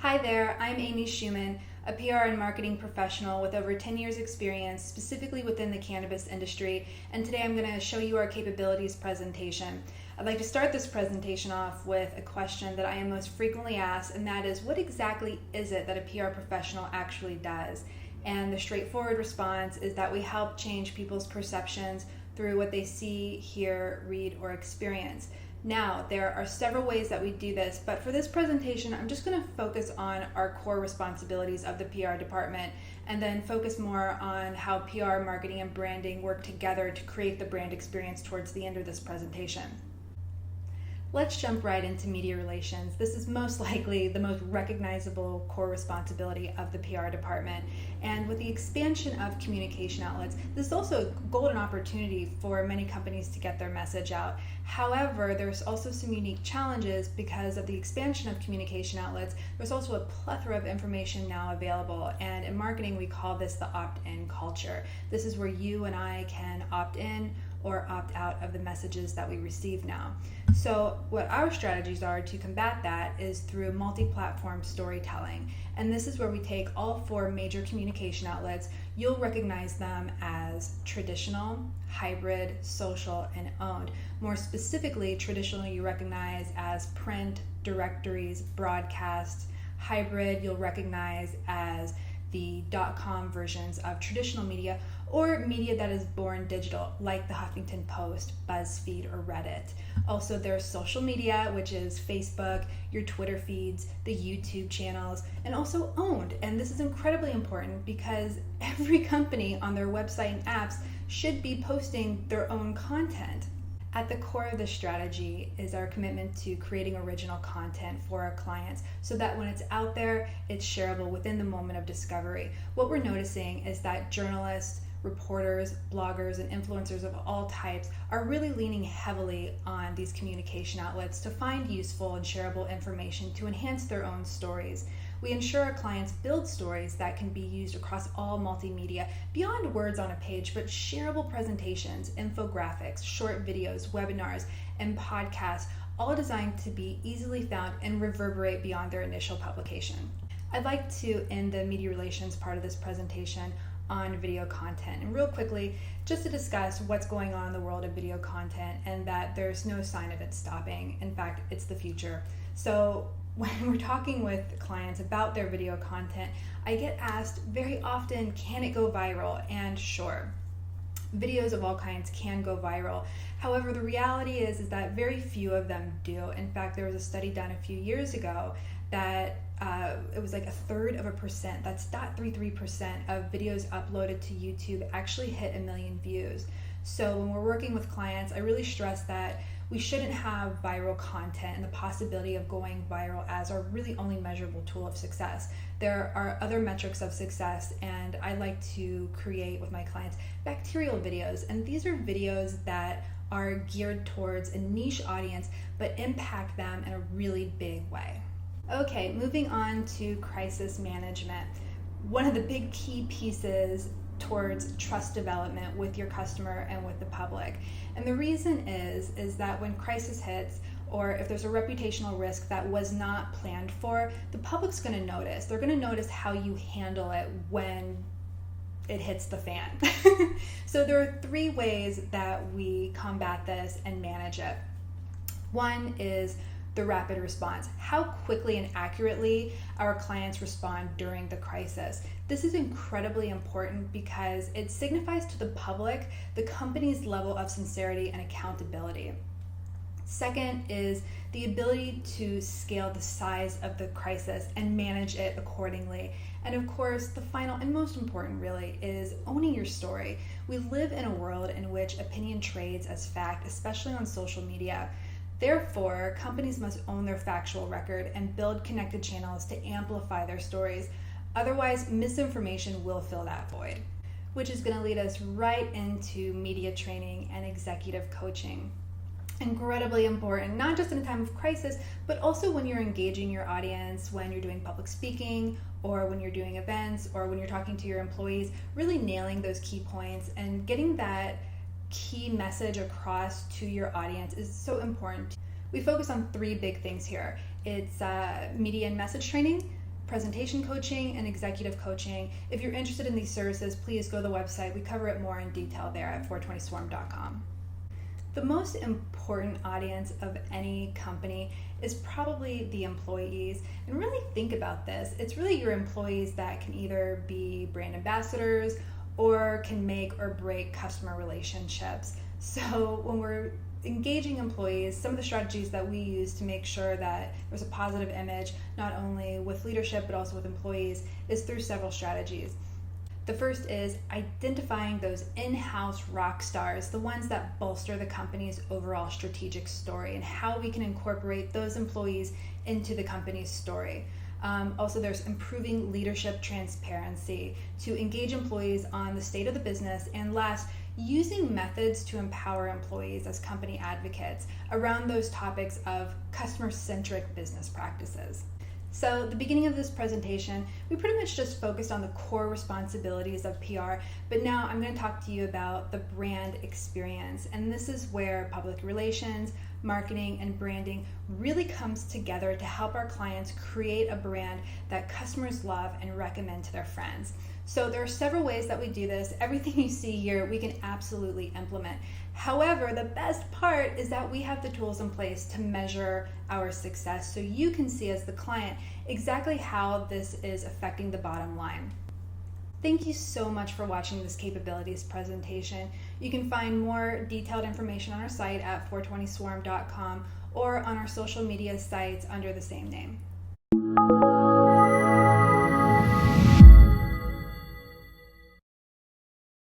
Hi there, I'm Amy Schumann, a PR and marketing professional with over 10 years experience specifically within the cannabis industry, and today I'm going to show you our capabilities presentation. I'd like to start this presentation off with a question that I am most frequently asked, and that is, what exactly is it that a PR professional actually does? And the straightforward response is that we help change people's perceptions through what they see, hear, read, or experience. Now, there are several ways that we do this, but for this presentation, I'm just going to focus on our core responsibilities of the PR department and then focus more on how PR, marketing, and branding work together to create the brand experience towards the end of this presentation. Let's jump right into media relations. This is most likely the most recognizable core responsibility of the PR department. And with the expansion of communication outlets, this is also a golden opportunity for many companies to get their message out. However, there's also some unique challenges because of the expansion of communication outlets. There's also a plethora of information now available. And in marketing, we call this the opt-in culture. This is where you and I can opt in or opt out of the messages that we receive now. So what our strategies are to combat that is through multi-platform storytelling. And this is where we take all four major communication outlets. You'll recognize them as traditional, hybrid, social, and owned. More specifically, traditional you recognize as print, directories, broadcast. Hybrid you'll recognize as the .com versions of traditional media, or media that is born digital, like the Huffington Post, BuzzFeed, or Reddit. Also, there's social media, which is Facebook, your Twitter feeds, the YouTube channels, and also owned. And this is incredibly important because every company on their website and apps should be posting their own content. At the core of this strategy is our commitment to creating original content for our clients so that when it's out there, it's shareable within the moment of discovery. What we're noticing is that journalists, reporters, bloggers, and influencers of all types are really leaning heavily on these communication outlets to find useful and shareable information to enhance their own stories. We ensure our clients build stories that can be used across all multimedia, beyond words on a page, but shareable presentations, infographics, short videos, webinars, and podcasts, all designed to be easily found and reverberate beyond their initial publication. I'd like to end the media relations part of this presentation on video content. And real quickly, just to discuss what's going on in the world of video content and that there's no sign of it stopping. In fact, it's the future. So when we're talking with clients about their video content, I get asked very often, can it go viral? And sure, videos of all kinds can go viral. However, the reality is that very few of them do. In fact, there was a study done a few years ago that it was like 1/3%, that's 0.33% of videos uploaded to YouTube actually hit 1 million views. So when we're working with clients, I really stress that we shouldn't have viral content and the possibility of going viral as our really only measurable tool of success. There are other metrics of success, and I like to create with my clients bacterial videos. And these are videos that are geared towards a niche audience, but impact them in a really big way. Okay, moving on to crisis management. One of the big key pieces towards trust development with your customer and with the public. And the reason is that when crisis hits, or if there's a reputational risk that was not planned for, the public's going to notice. They're going to notice how you handle it when it hits the fan. So there are 3 ways that we combat this and manage it. One is the rapid response, how quickly and accurately our clients respond during the crisis. This is incredibly important because it signifies to the public the company's level of sincerity and accountability. Second is the ability to scale the size of the crisis and manage it accordingly. And of course, the final and most important really is owning your story. We live in a world in which opinion trades as fact, especially on social media. Therefore, companies must own their factual record and build connected channels to amplify their stories. Otherwise, misinformation will fill that void, which is going to lead us right into media training and executive coaching. Incredibly important, not just in a time of crisis, but also when you're engaging your audience, when you're doing public speaking, or when you're doing events, or when you're talking to your employees, really nailing those key points and getting that key message across to your audience is so important. We focus on 3 big things here. It's media and message training, presentation coaching and executive coaching. If you're interested in these services, please go to the website. We cover it more in detail there at 420swarm.com. The most important audience of any company is probably the employees. And really think about this. It's really your employees that can either be brand ambassadors or can make or break customer relationships. So when we're engaging employees, some of the strategies that we use to make sure that there's a positive image, not only with leadership but also with employees, is through several strategies. The first is identifying those in-house rock stars, the ones that bolster the company's overall strategic story, and how we can incorporate those employees into the company's story. Also, there's improving leadership transparency to engage employees on the state of the business. And last, using methods to empower employees as company advocates around those topics of customer-centric business practices. So the beginning of this presentation, we pretty much just focused on the core responsibilities of PR, but now I'm going to talk to you about the brand experience. And this is where public relations, marketing, and branding really comes together to help our clients create a brand that customers love and recommend to their friends. So there are several ways that we do this. Everything you see here, we can absolutely implement. However, the best part is that we have the tools in place to measure our success so you can see as the client exactly how this is affecting the bottom line. Thank you so much for watching this capabilities presentation. You can find more detailed information on our site at 420swarm.com or on our social media sites under the same name.